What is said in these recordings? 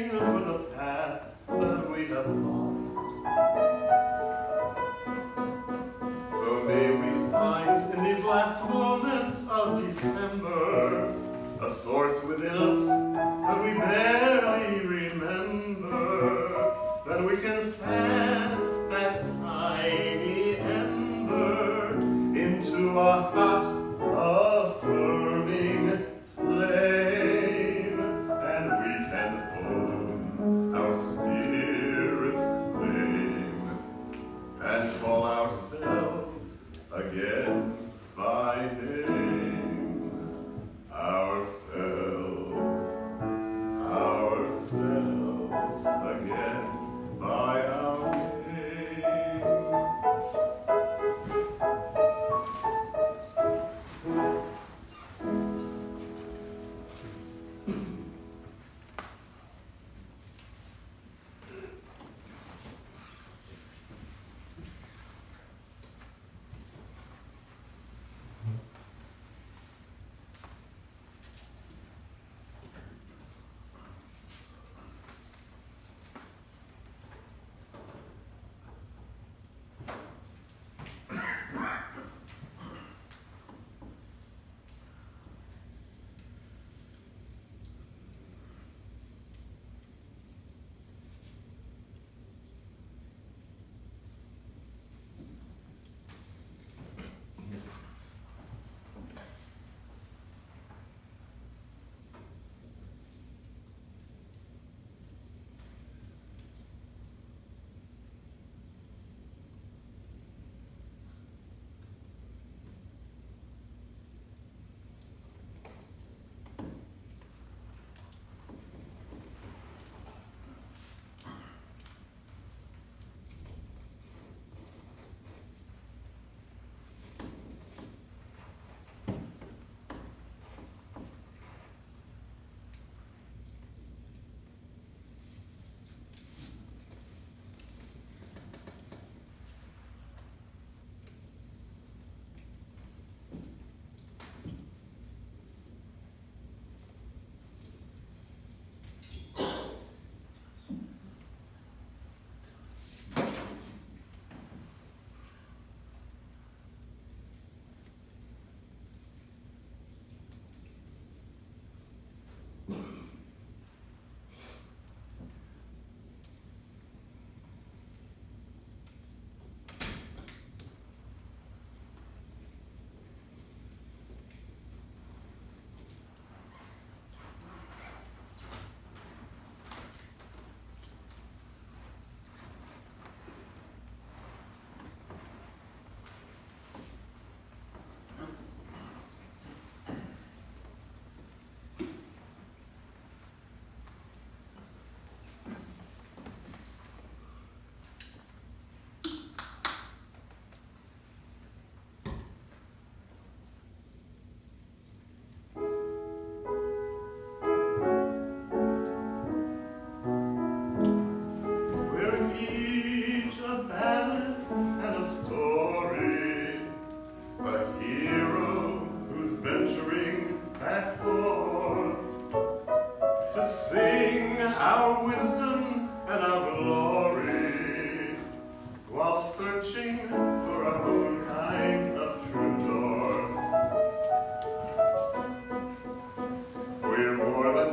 searching for the path that we have lost. So may we find in these last moments of December a source within us that we barely remember, that we can fan that tiny ember into a hot, affirming flame, and we can own our spirit's flame and call ourselves again by name. Ourselves again by our name.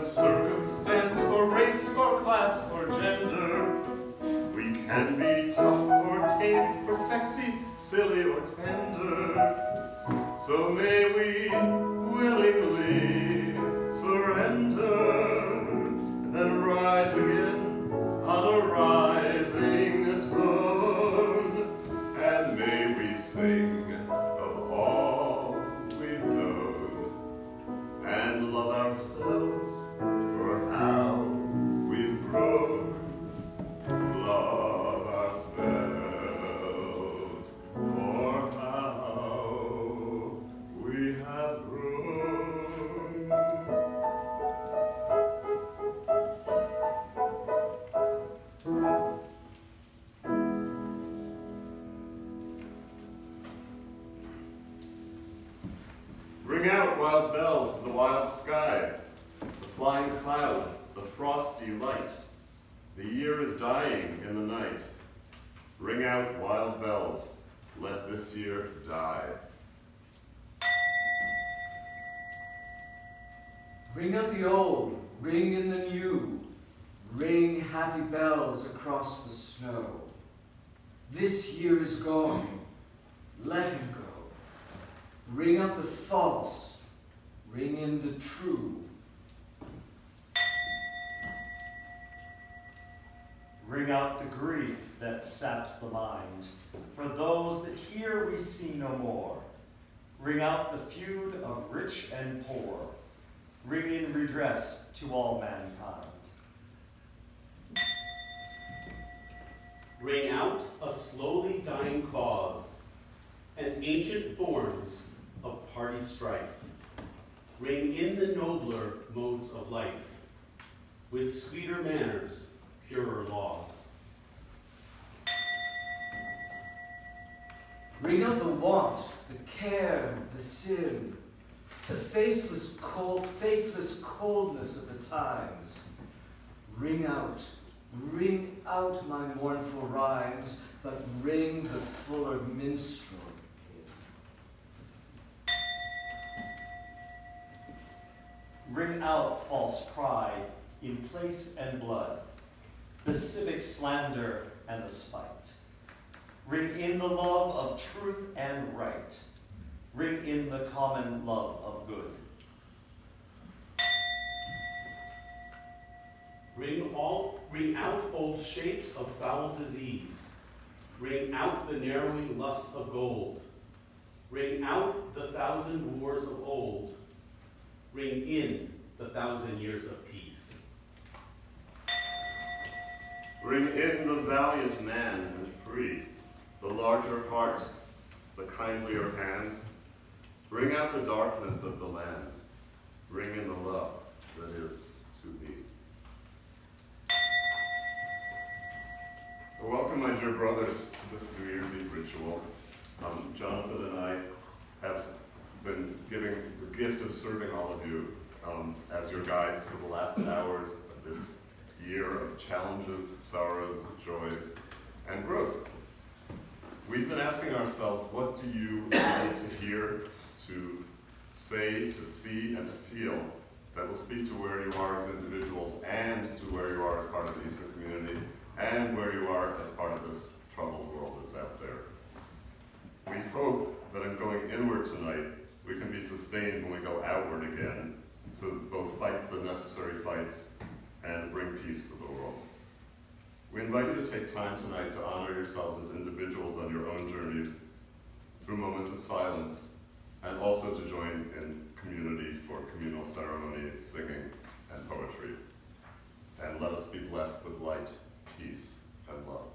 Circumstance or race or class or gender, we can be tough or tame or sexy, silly or tender. So may we willingly surrender and then rise again on a rising tone, and may we sing of all we've known and love ourselves for how we've grown. Love ourselves for how we have grown. Ring out wild bells to the wild sky, the flying cloud, the frosty light. The year is dying in the night. Ring out wild bells, let this year die. Ring out the old, ring in the new. Ring happy bells across the snow. This year is gone, let him go. Ring out the false, ring in the true. Ring out the grief that saps the mind. For those that here we see no more. Ring out the feud of rich and poor. Ring in redress to all mankind. Ring out a slowly dying cause and ancient forms of party strife. Ring in the nobler modes of life with sweeter manners, purer laws. Ring out the want, the care, the sin, the faithless coldness of the times. Ring out my mournful rhymes, but ring the fuller minstrel in. Ring out false pride in place and blood, the civic slander and the spite. Ring in the love of truth and right. Ring in the common love of good. Ring out old shapes of foul disease. Ring out the narrowing lust of gold. Ring out the 1,000 wars of old. Ring in the 1,000 years of peace. Ring in the valiant man and free, the larger heart, the kindlier hand. Ring out the darkness of the land. Ring in the love that is to be. Welcome, my dear brothers, to this New Year's Eve ritual. Jonathan and I have been giving the gift of serving all of you as your guides for the last hours of this year of challenges, sorrows, joys, and growth. We've been asking ourselves, what do you need to hear, to say, to see, and to feel that will speak to where you are as individuals and to where you are as part of the Eastern community and where you are as part of this troubled world that's out there. We hope that in going inward tonight, we can be sustained when we go outward again, to both fight the necessary fights and bring peace to the world. We invite you to take time tonight to honor yourselves as individuals on your own journeys through moments of silence, and also to join in community for communal ceremony, singing, and poetry. And let us be blessed with light, peace, and love.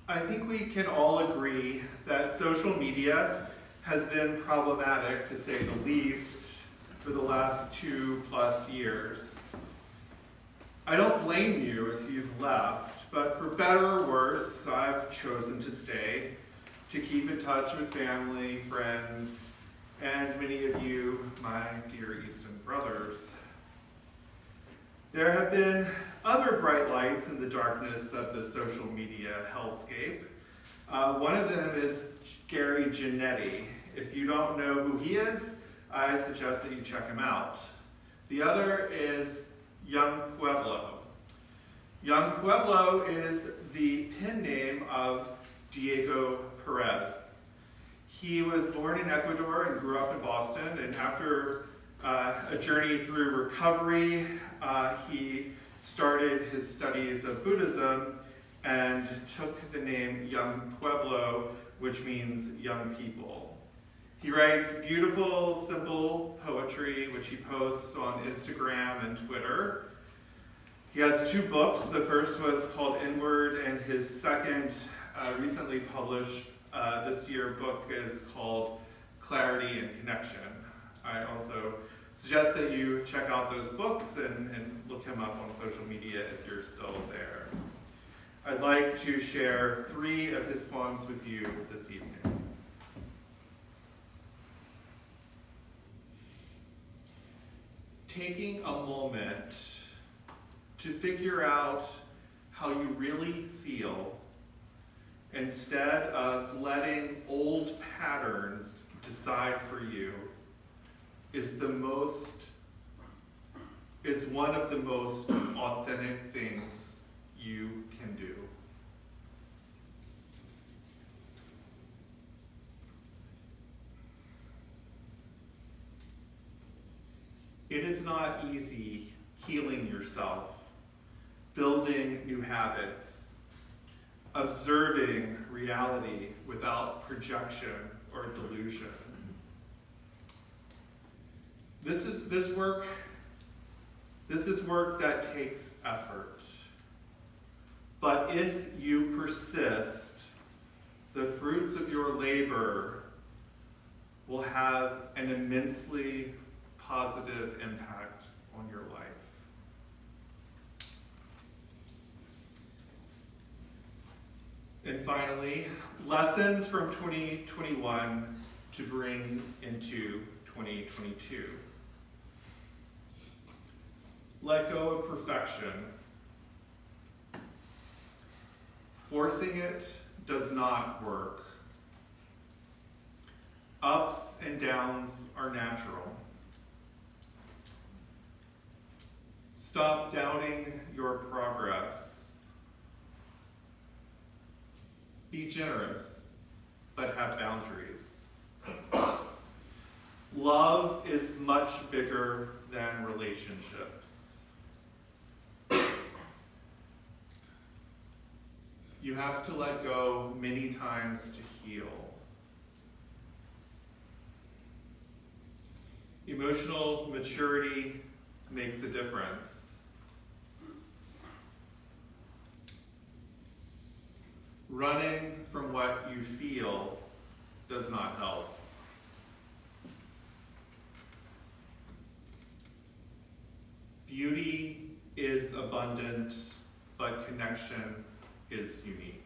I think we can all agree that social media has been problematic, to say the least, for the last 2+ years. I don't blame you if you've left, but for better or worse, I've chosen to stay, to keep in touch with family, friends, and many of you, my dear Easton brothers. There have been other bright lights in the darkness of the social media hellscape. One of them is Gary Janetti. If you don't know who he is, I suggest that you check him out. The other is Young Pueblo. Young Pueblo is the pen name of Diego Perez. He was born in Ecuador and grew up in Boston, and after a journey through recovery, he started his studies of Buddhism and took the name Young Pueblo, which means young people. He writes beautiful, simple poetry, which he posts on Instagram and Twitter. He has 2 books. The first was called Inward, and his second, recently published this year book is called Clarity and Connection. I also suggest that you check out those books and look him up on social media if you're still there. I'd like to share 3 of his poems with you this evening. Taking a moment to figure out how you really feel instead of letting old patterns decide for you is one of the most authentic things you can do. It is not easy healing yourself, building new habits, observing reality without projection or delusion. This is work that takes effort. But if you persist, the fruits of your labor will have an immensely positive impact on your life. And finally, lessons from 2021 to bring into 2022. Let go of perfection. Forcing it does not work. Ups and downs are natural. Stop doubting your progress. Be generous, but have boundaries. Love is much bigger than relationships. You have to let go many times to heal. Emotional maturity makes a difference. Running from what you feel does not help. Beauty is abundant, but connection is unique.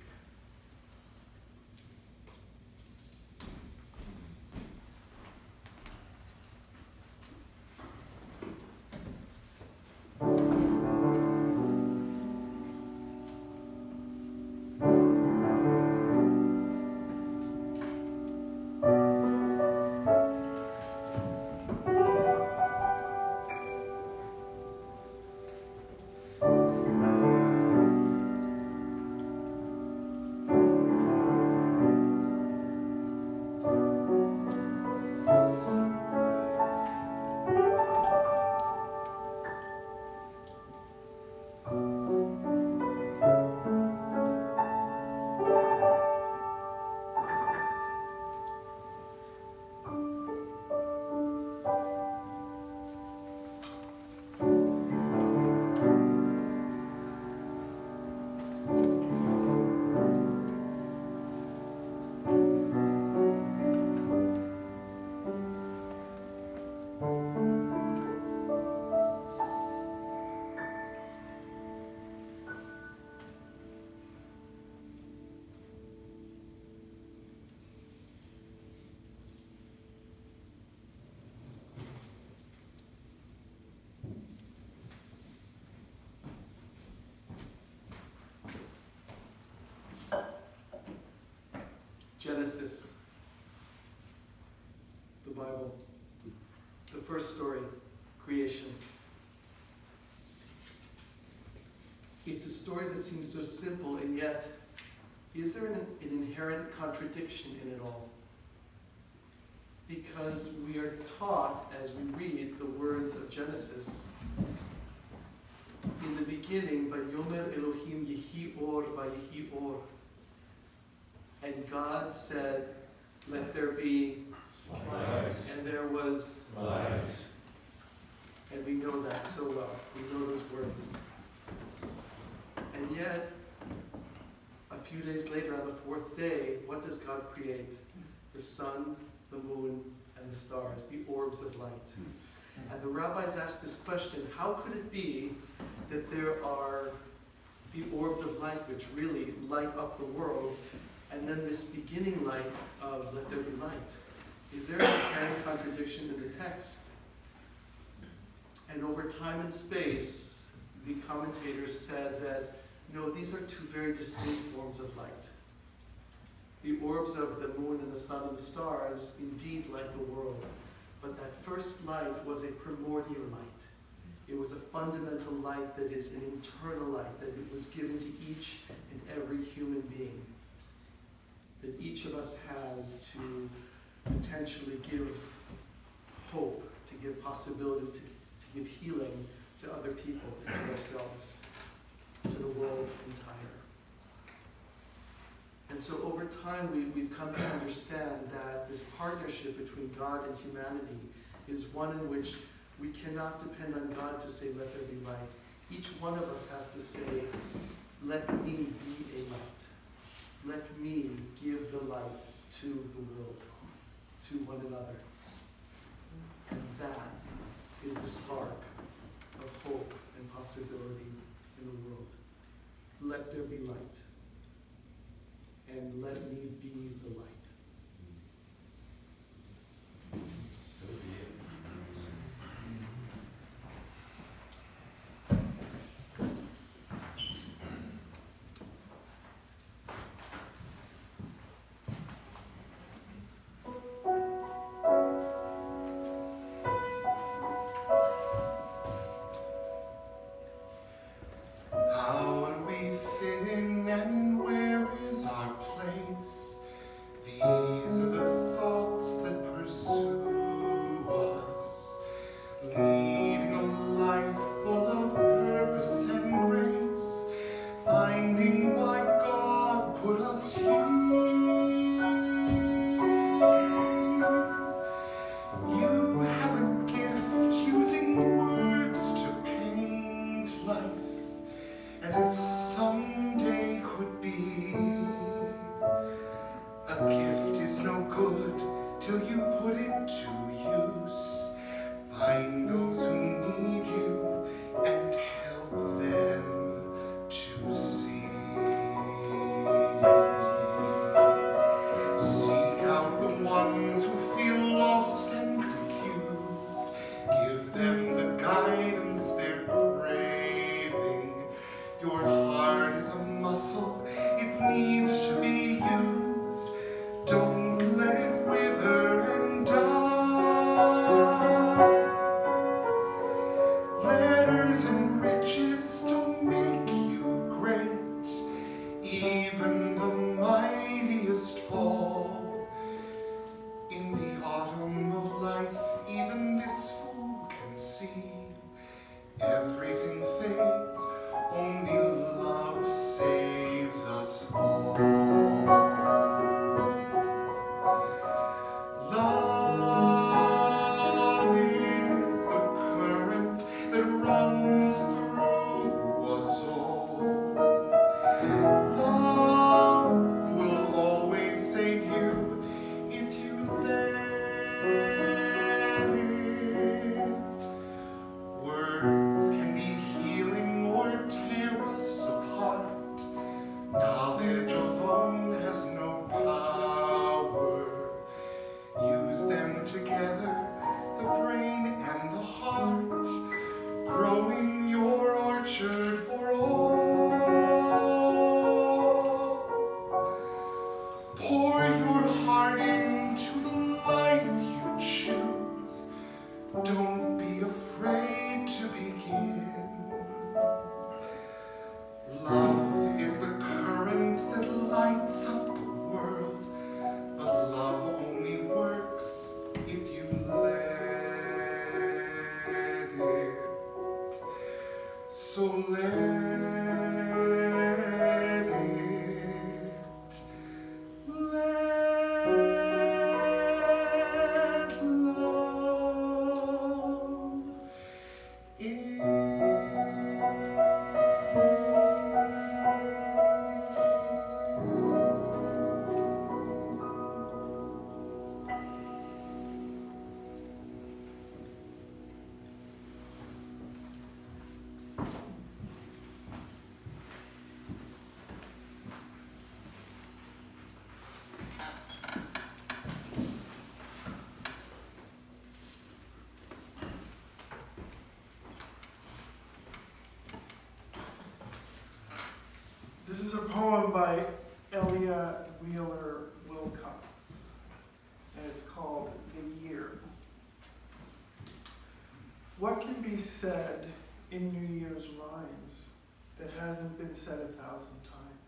Genesis, the Bible, the first story, creation. It's a story that seems so simple, and yet, is there an inherent contradiction in it all? Because we are taught, as we read the words of Genesis, in the beginning, Vayomer Elohim Yehi Or Vayehi Or. And God said, let there be light. And there was light. And we know that so well. We know those words. And yet, a few days later, on the 4th day, what does God create? The sun, the moon, and the stars, the orbs of light. And the rabbis asked this question, how could it be that there are the orbs of light which really light up the world, and then this beginning light of let there be light. Is there an apparent contradiction in the text? And over time and space, the commentators said that, no, these are two very distinct forms of light. The orbs of the moon and the sun and the stars indeed light the world, but that first light was a primordial light. It was a fundamental light that is an internal light, that it was given to each and every human being, that each of us has to potentially give hope, to give possibility, to give healing to other people, to ourselves, to the world entire. And so over time, we've come to understand that this partnership between God and humanity is one in which we cannot depend on God to say, let there be light. Each one of us has to say, let me be a light. Let me give the light to the world, to one another. And that is the spark of hope and possibility in the world. Let there be light. And let me be the light. How do we fit in and where is our place? These are the thoughts that pursue us, leading a life full of purpose and grace, finding why God put us here. You have a gift using words to paint life as it someday could be. A gift is no good till you put it to use. Find those who need you and help them to see. Seek out the ones who feel lost and confused. Give them the guidance they're craving. Your heart is a muscle, it needs to be used. Don't let it wither and die. Letters and riches don't make you great. Even the mightiest fall. In the autumn of life, even this fool can see. Everything fades, only love saves us all. Love is the current that runs through us all. Love will always save you if you let it. Words can be healing or tear us apart. Knowledge alone has no power. Use them together, the brain and the heart, growing your orchard for all. Pour your heart into the life you choose. Don't be afraid to begin. Love is the current that lights up the world, but love only works if you let it. So let it. Let love is a poem by Elia Wheeler Wilcox, and it's called The Year. What can be said in New Year's rhymes that hasn't been said 1,000 times?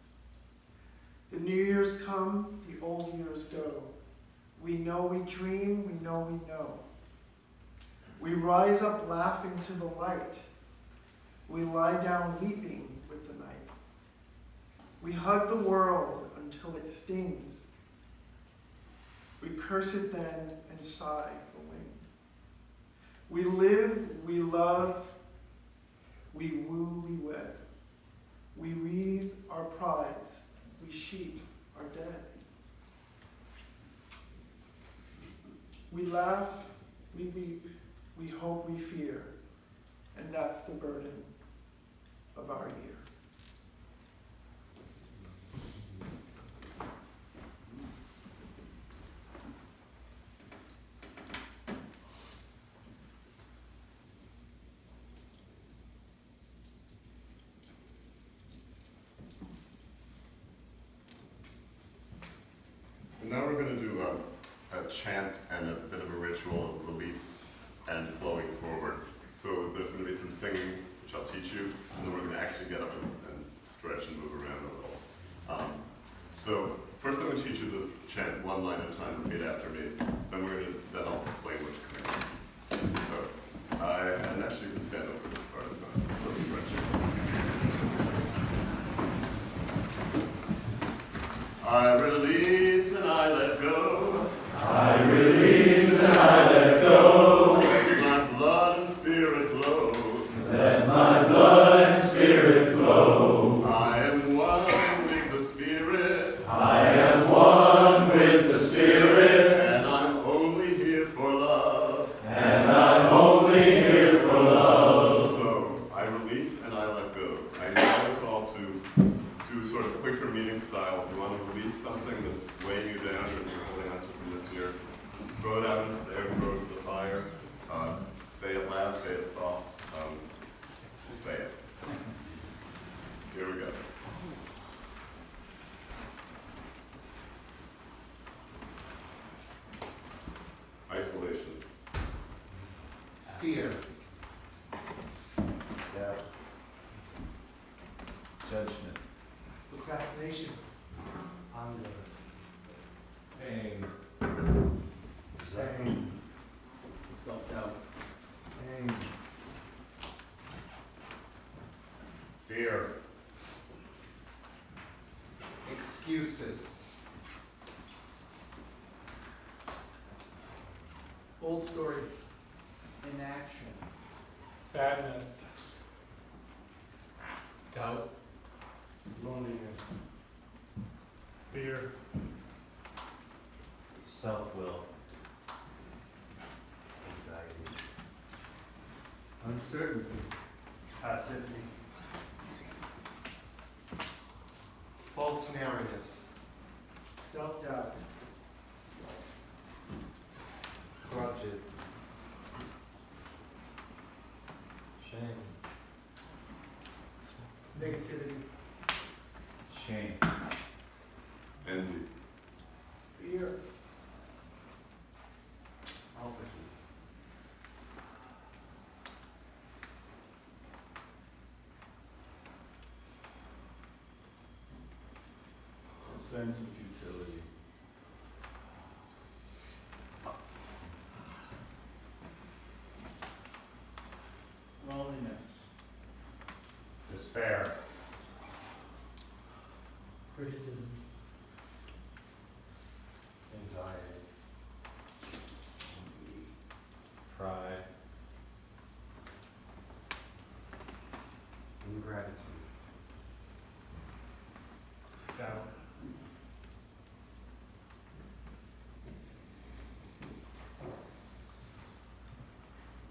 The New Year's come, the old years go. We know we dream, we know we know. We rise up laughing to the light. We lie down weeping with the night. We hug the world until it stings. We curse it then and sigh for wings. We live, we love, we woo, we wed. We wreathe our prides, we sheep our dead. We laugh, we weep, we hope, we fear, and that's the burden of our year. And now we're going to do a chant and a bit of a ritual of release and flowing forward. So there's going to be some singing, which I'll teach you, and then we're going to actually get up and stretch and move around a little. So first I'm going to teach you the chant one line at a time, repeat after me. Then then I'll explain what's coming next. So, and actually you can stand up for this part of the slow stretching. I release and I let go. I release and I let go. Let my blood and spirit flow. Let my blood and spirit flow. I am one with the spirit. I am one with the spirit. And I'm only here for love. And I'm only here for love. So I release and I let go. I need us all to do sort of quicker meeting style. If you want to release something that's weighing you down or you're holding on to from this year, throw it out into the air, throw it into the fire. Say it loud, say it soft. Say it. Here we go. Isolation. Fear. Doubt. Judgment. Procrastination. Hunger. Pain. Pain. Self-doubt. Pain. Fear. Excuses. Old stories. Inaction. Sadness. Doubt. Loneliness. Fear. Self-will. Anxiety. Uncertainty. Passivity. False narratives. Self-doubt. Grudges. Shame. Negativity. Shame. Envy. Fear. Selfishness. A sense of futility. Loneliness. Despair. Criticism. Anxiety. Pride. Ingratitude. Doubt.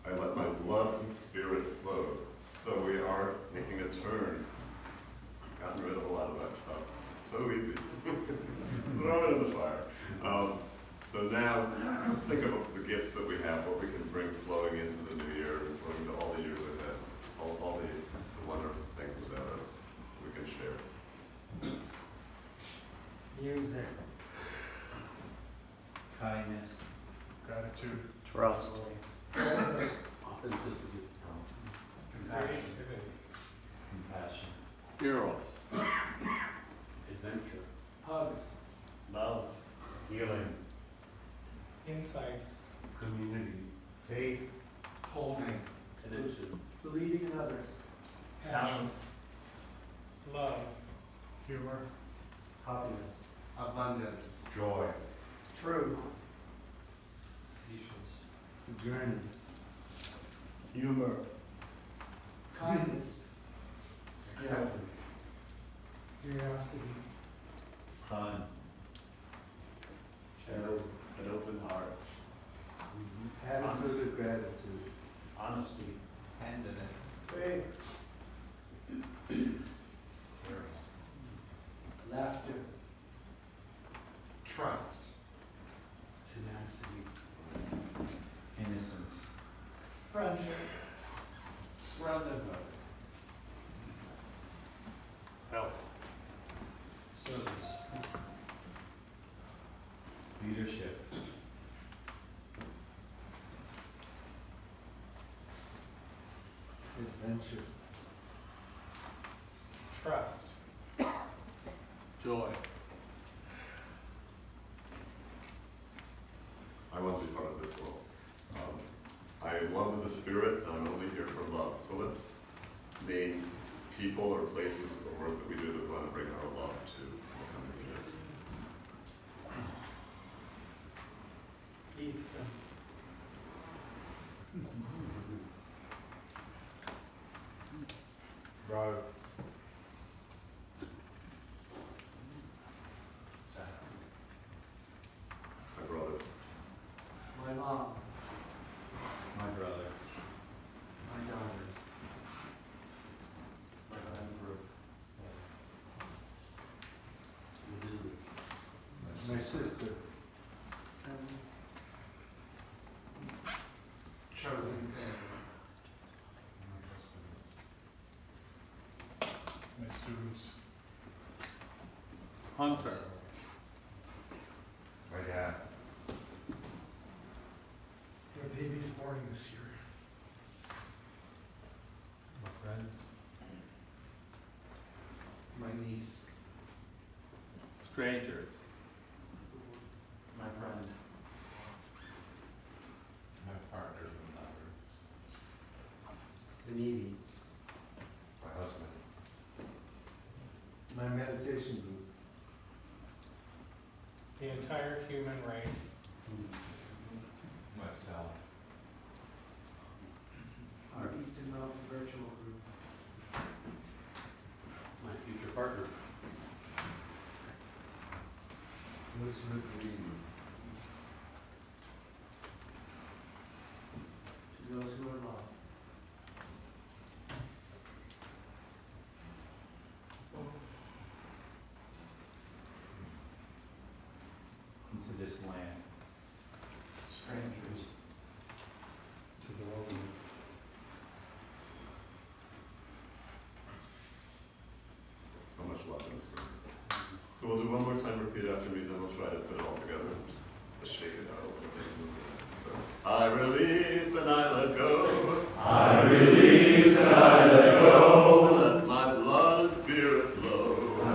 I let my blood and spirit flow. So we are making a turn. Gotten rid of a lot of that stuff. So easy. Throw it in the fire. So now, let's think of the gifts that we have, what we can bring flowing into the new year, and flowing to all the years ahead, all the wonderful things about us we can share. Fortitude. Trust. Authenticity. Creativity. Compassion. Eros. Adventure. Hugs. Love. Healing. Insights. Community. Faith. Holding. Connection. Believing in others. Talent. Love. Humor. Happiness. Abundance. Joy. Truth. Patience. Journey. Humor. Kindness. Acceptance. Curiosity. Fun. An open heart. Attitude of gratitude. Honesty. Tenderness. Faith. Laughter. Trust. Tenacity. Innocence. Friendship. Brotherhood. Help. Service. Leadership. Adventure. Trust. Joy. I want to be part of this world. I am one with the Spirit, and I'm only here for love. So let's name people or places or work that we do that we want to bring our love to. Easton. Road. My brothers. My mom. My brother. My daughters. My friend group. Your business. My sister. Chosen family. My students. Hunter. My dad. Your baby's born this year. My friends. My niece. Strangers. My friend. My partners and lovers. The needy. My husband. My meditation group. The entire human race. Myself. Our Easton Mountain virtual group. My future partner. Those who agree. To those who are lost. Into this land. Strangers. To the world. So much love in this room. So we'll do one more time, repeat after me, then we'll try to put it all together. Just shake it out a little bit. So, I release and I let go. I release and I let go. Let my blood and spirit flow.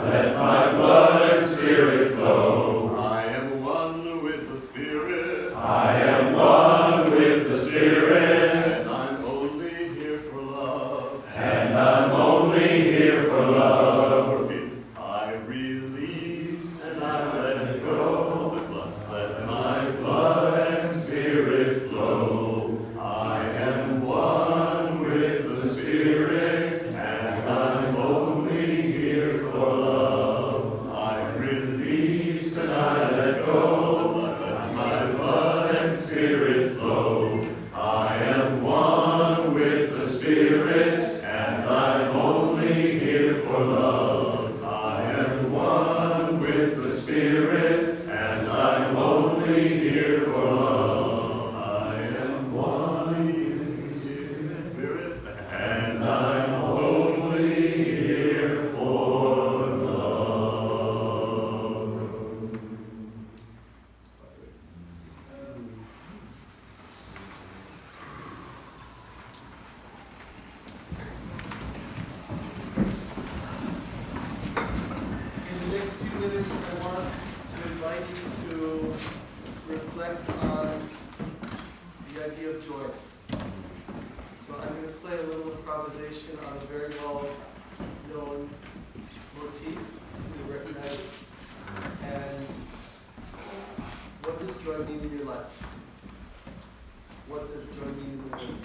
Let my blood and spirit flow. I am one with the Spirit. I am one with the Spirit. And I'm only here for love. And I'm only here for love. I release and I let go. Let my blood and spirit flow. I am one with the Spirit, and I'm only here for love. I release and I let go. Let my blood and spirit flow. I am one with the Spirit, and I'm only here for love. I am one with the Spirit, and I'm only here for love. I am one with the Spirit, and I'm only here for love. on a very well-known motif. You recognize it. And what does joy mean in your life? What does joy mean in the world?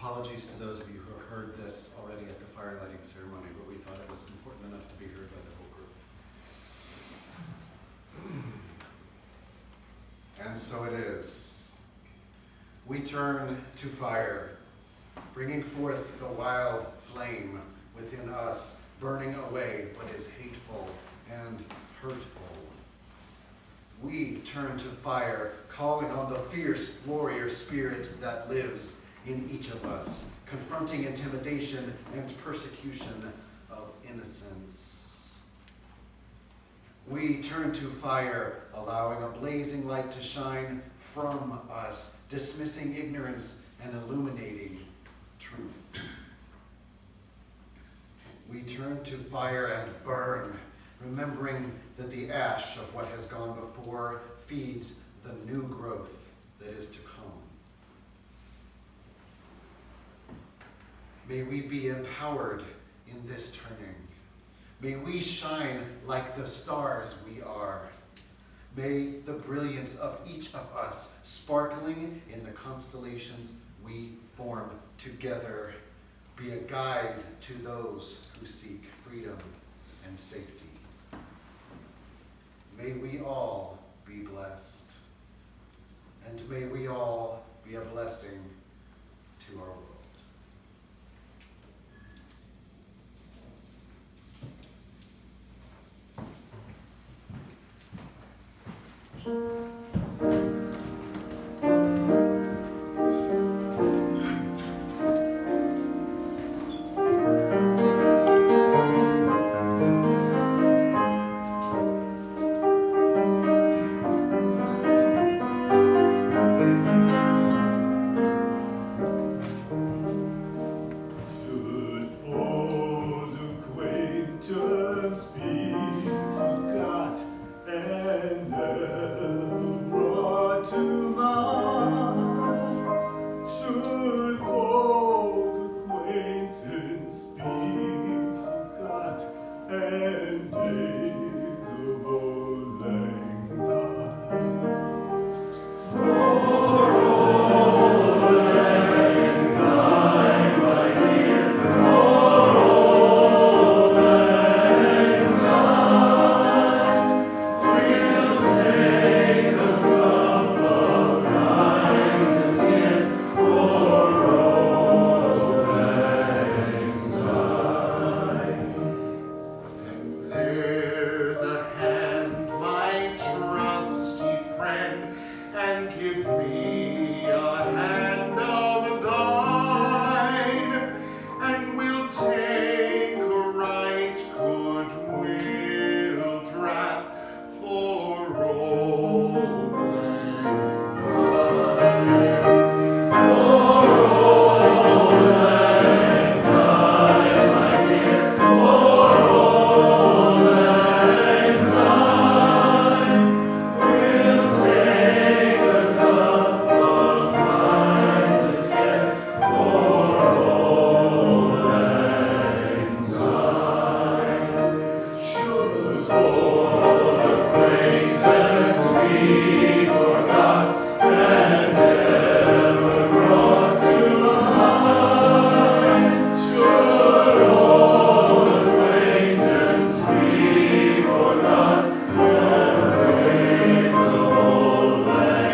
Apologies to those of you who have heard this already at the fire lighting ceremony, but we thought it was important enough to be heard by the whole group. And so it is. We turn to fire, bringing forth the wild flame within us, burning away what is hateful and hurtful. We turn to fire, calling on the fierce warrior spirit that lives in each of us, confronting intimidation and persecution of innocence. We turn to fire, allowing a blazing light to shine from us, dismissing ignorance and illuminating truth. We turn to fire and burn, remembering that the ash of what has gone before feeds the new growth that is to come. May we be empowered in this turning. May we shine like the stars we are. May the brilliance of each of us, sparkling in the constellations we form together, be a guide to those who seek freedom and safety. May we all be blessed, and may we all be a blessing to our world. give me a hand of thine, and we'll take a right goodwill draft for old lang syne. For old lang syne, my dear, for old lang syne, we'll take a cup of kindness yet for old lang syne. Should old acquaintance be forgot and never brought to mind? Should old acquaintance be forgot and ways of old lang syne?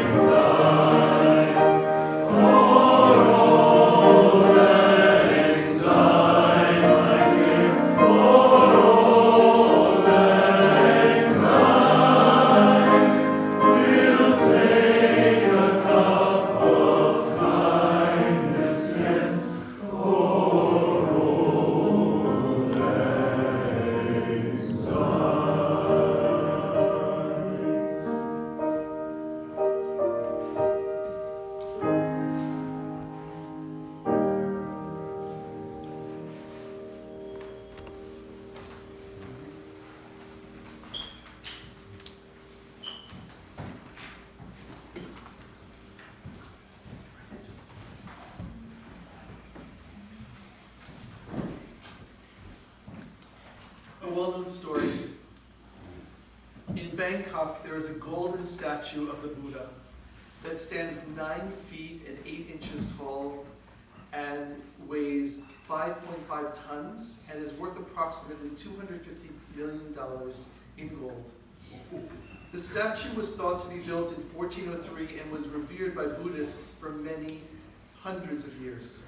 For old lang syne, my dear, for old lang syne, we'll take a cup of kindness yet for old lang syne. A well-known story. In Bangkok, there is a golden statue of the Buddha that stands 9 feet and 8 inches tall and weighs 5.5 tons and is worth approximately $250 million in gold. The statue was thought to be built in 1403 and was revered by Buddhists for many hundreds of years.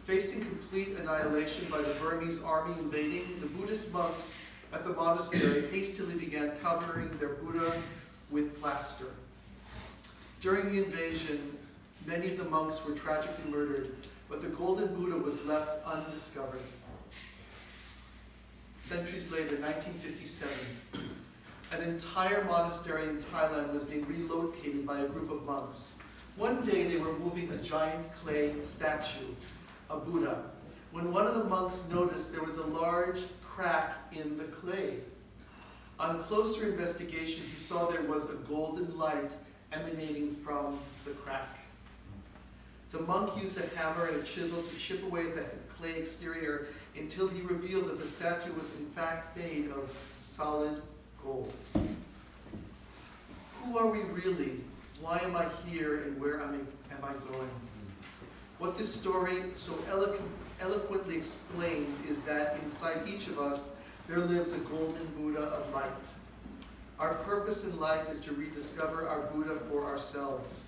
Facing complete annihilation by the Burmese army invading, the Buddhist monks at the monastery hastily began covering their Buddha with plaster. During the invasion, many of the monks were tragically murdered, but the golden Buddha was left undiscovered. Centuries later, 1957, an entire monastery in Thailand was being relocated by a group of monks. One day they were moving a giant clay statue, a Buddha, when one of the monks noticed there was a large crack in the clay. On closer investigation, he saw there was a golden light emanating from the crack. The monk used a hammer and a chisel to chip away at the clay exterior until he revealed that the statue was in fact made of solid gold. Who are we really? Why am I here and where am I going? What this story so eloquently explains is that inside each of us there lives a golden Buddha of light. Our purpose in life is to rediscover our Buddha for ourselves.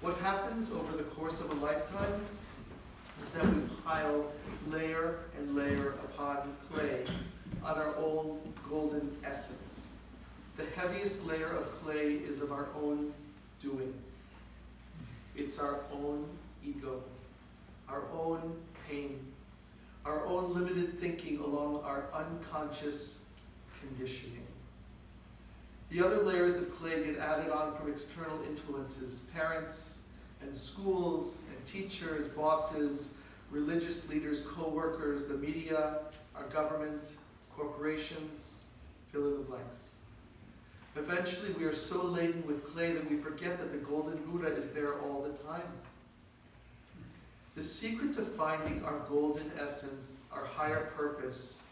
What happens over the course of a lifetime is that we pile layer and layer upon clay on our own golden essence. The heaviest layer of clay is of our own doing. It's our own ego, our own pain, our own limited thinking along our unconscious conditioning. The other layers of clay get added on from external influences, parents and schools and teachers, bosses, religious leaders, co-workers, the media, our government, corporations, fill in the blanks. Eventually we are so laden with clay that we forget that the golden Buddha is there all the time. The secret to finding our golden essence, our higher purpose,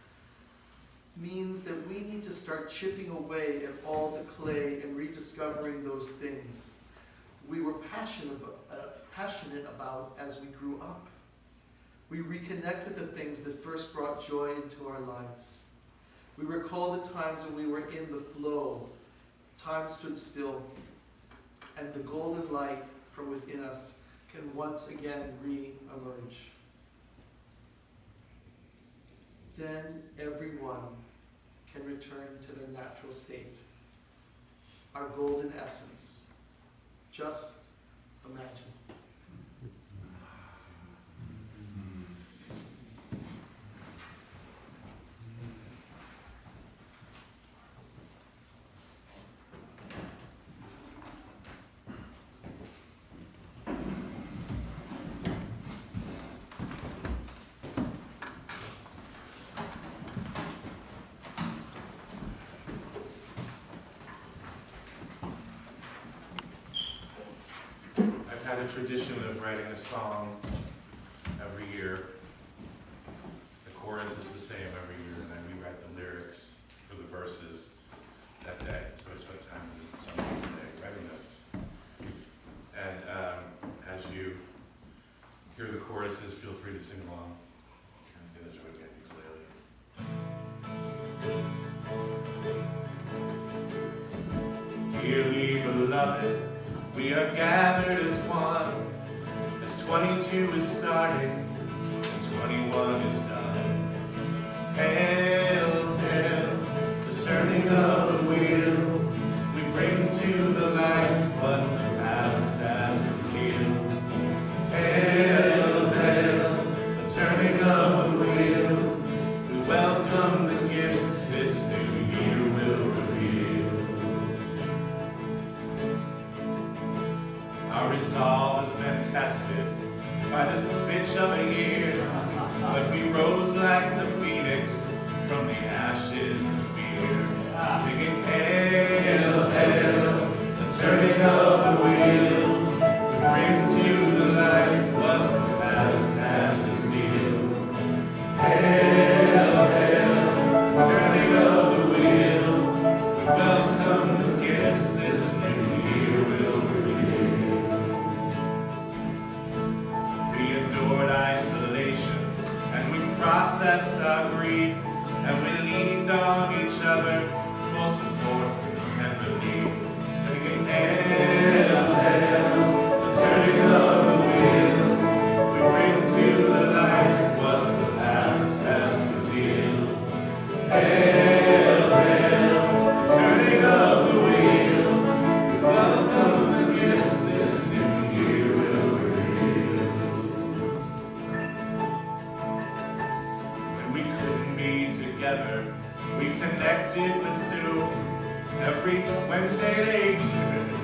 means that we need to start chipping away at all the clay and rediscovering those things we were passionate about as we grew up. We reconnect with the things that first brought joy into our lives. We recall the times when we were in the flow, time stood still, and the golden light from within us can once again re-emerge. Then everyone can return to their natural state, our golden essence, Just imagine. I've had a tradition of writing a song every year. The chorus is the same every year, and I rewrite the lyrics for the verses that day. So I spent time with the song today writing this. And as you hear the choruses, feel free to sing along. And enjoy the ukulele. Dearly beloved, we are gathered as one, as 22 is starting, and 21 is done. Hail, hail, the turning of the wheel, we bring to the light what the past has concealed. Hail, hail, the turning of the wheel, we welcome the gift this new year will reveal. Our resolve has been tested by this bitch of a year, but we rose like the phoenix from the ashes of fear, singing hail, hail, the turning of the wheel, we bring to the light what the past has concealed. Hail, hail, the turning of the wheel, we welcome the gifts this new year will reveal. We endured isolation, and we processed our grief, and we leaned on each other for support and relief, singing hail, hail, the turning of the wheel, we bring to the light what the past has concealed. Hail, hail, the turning of the wheel, we welcome the gifts this new year will reveal. When we couldn't be together, we connected with Zoom every Wednesday at 8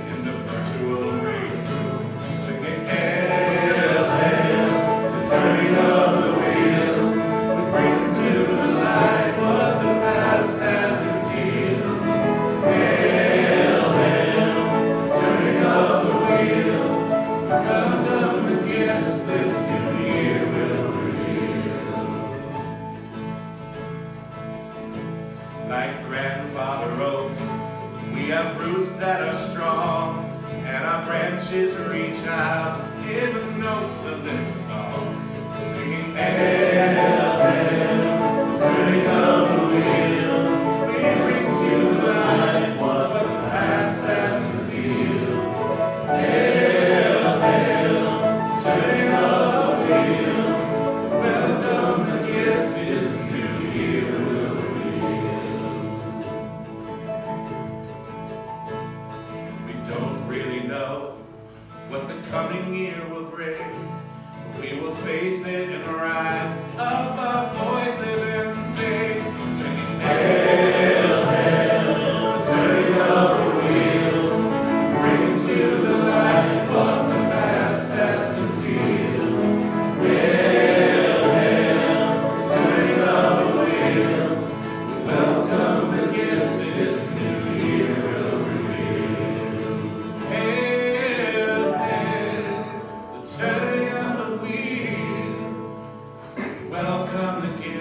in the virtual break room, singing hail, hail, the turning of the wheel, we bring to the light what the past has concealed. Hail, hail, the turning of the wheel, welcome the gifts this new year will reveal. Like grandfather oak, we have roots that are strong, and our branches reach out in the notes of this song, singing hail, hail, the turning of the wheel, we bring to the light what the past has concealed. Hail, hail, the turning of the wheel, welcome the gifts this new year will reveal. We don't really know what the coming year will bring, but we will face it and rise above voices and sing, singing hail, hail, the turning of the wheel, bring to the light what the past has concealed. Hail, hail, the turning of the wheel, we welcome the gifts this new year will reveal. Hail, hail, the turning of the wheel, we welcome the gifts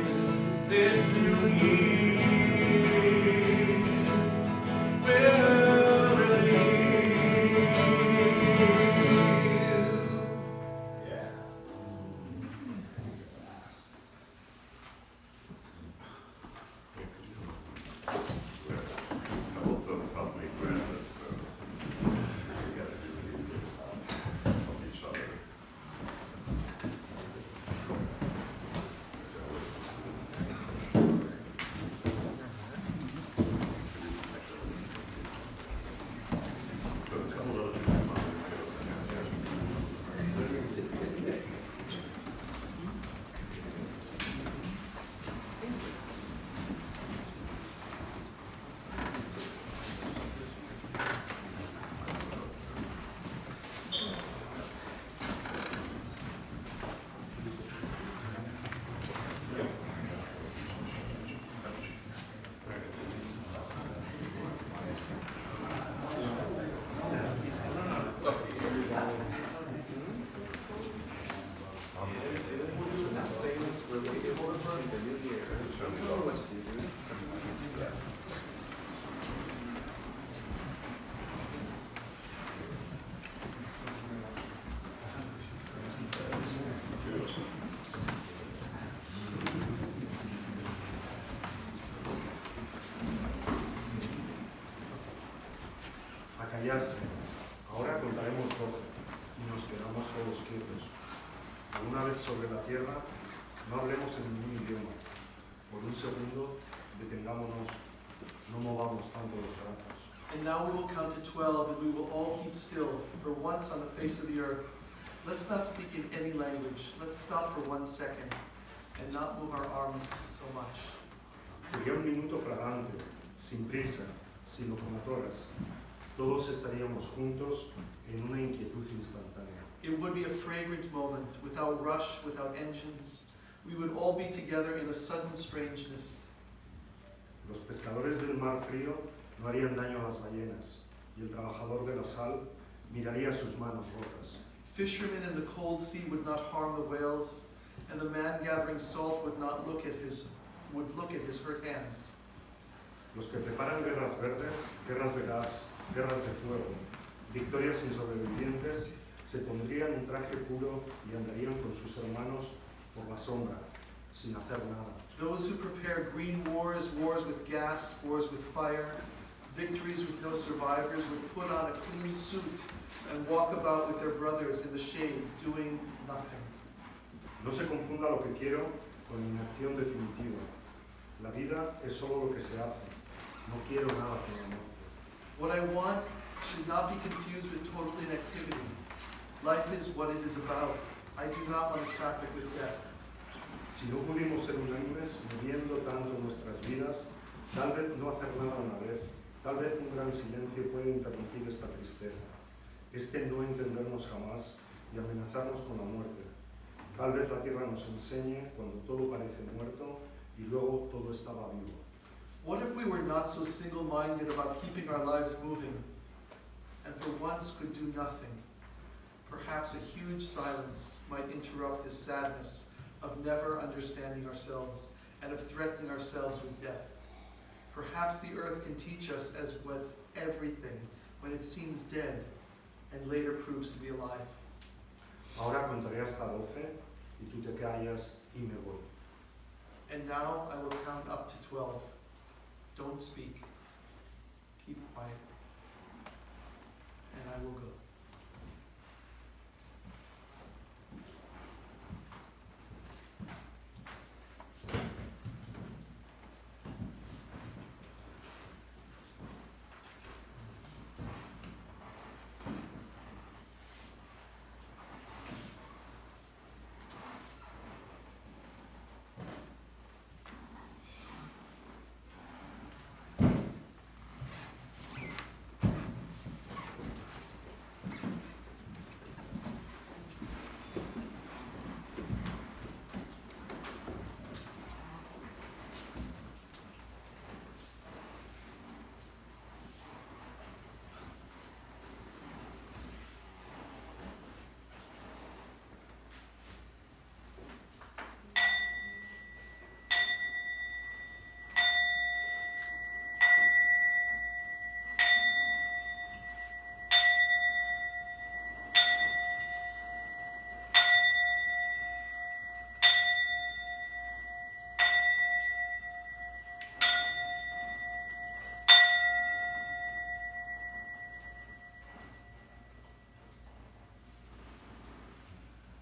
A callarse. Ahora contaremos 12 y nos quedamos todos quietos. Alguna vez sobre la tierra, no hablemos en ningún idioma. Por un segundo, detengámonos, no movamos tanto los brazos. And now we will count to 12, and we will all keep still for once on the face of the earth. Let's not speak in any language. Let's stop for 1 second and not move our arms so much. Sería un minuto fragante, sin prisa, sin locomotoras. Todos estaríamos juntos en una inquietud instantánea. It would be a fragrant moment, without rush, without engines. We would all be together in a sudden strangeness. Los pescadores del mar frío no harían daño a las ballenas, y el trabajador de la sal miraría sus manos rotas. Fishermen in the cold sea would not harm the whales, and the man gathering salt would look at his hurt hands. Los que preparan guerras verdes, guerras de gas, guerras de fuego, victorias sin sobrevivientes, se pondrían un traje puro y andarían con sus hermanos por la sombra, sin hacer nada. Those who prepare green wars, wars with gas, wars with fire, victories with no survivors, would put on a clean suit and walk about with their brothers in the shade, doing nothing. No se confunda lo que quiero con inacción definitiva. La vida es solo lo que se hace. No quiero nada con la muerte. What I want should not be confused with total inactivity. Life is what it is about. I do not want to traffic with death. Si no pudimos ser unánimes moviendo tanto nuestras vidas, tal vez no hacer nada una vez, tal vez un gran silencio puede interrumpir esta tristeza, este no entendernos jamás y amenazarnos con la muerte. Tal vez la tierra nos enseñe cuando todo parece muerto y luego todo estaba vivo. What if we were not so single-minded about keeping our lives moving, and for once could do nothing? Perhaps a huge silence might interrupt this sadness of never understanding ourselves and of threatening ourselves with death. Perhaps the earth can teach us, as with everything, when it seems dead and later proves to be alive. Ahora contaré hasta 12 y tú te callas y me voy. And now I will count up to 12. Don't speak. Keep quiet. And I will go.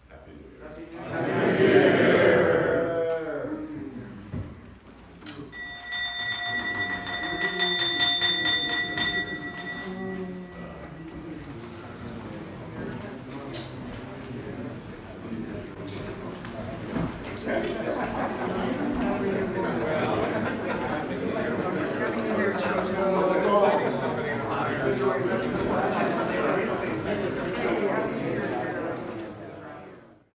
Happy New Year. Happy New Year.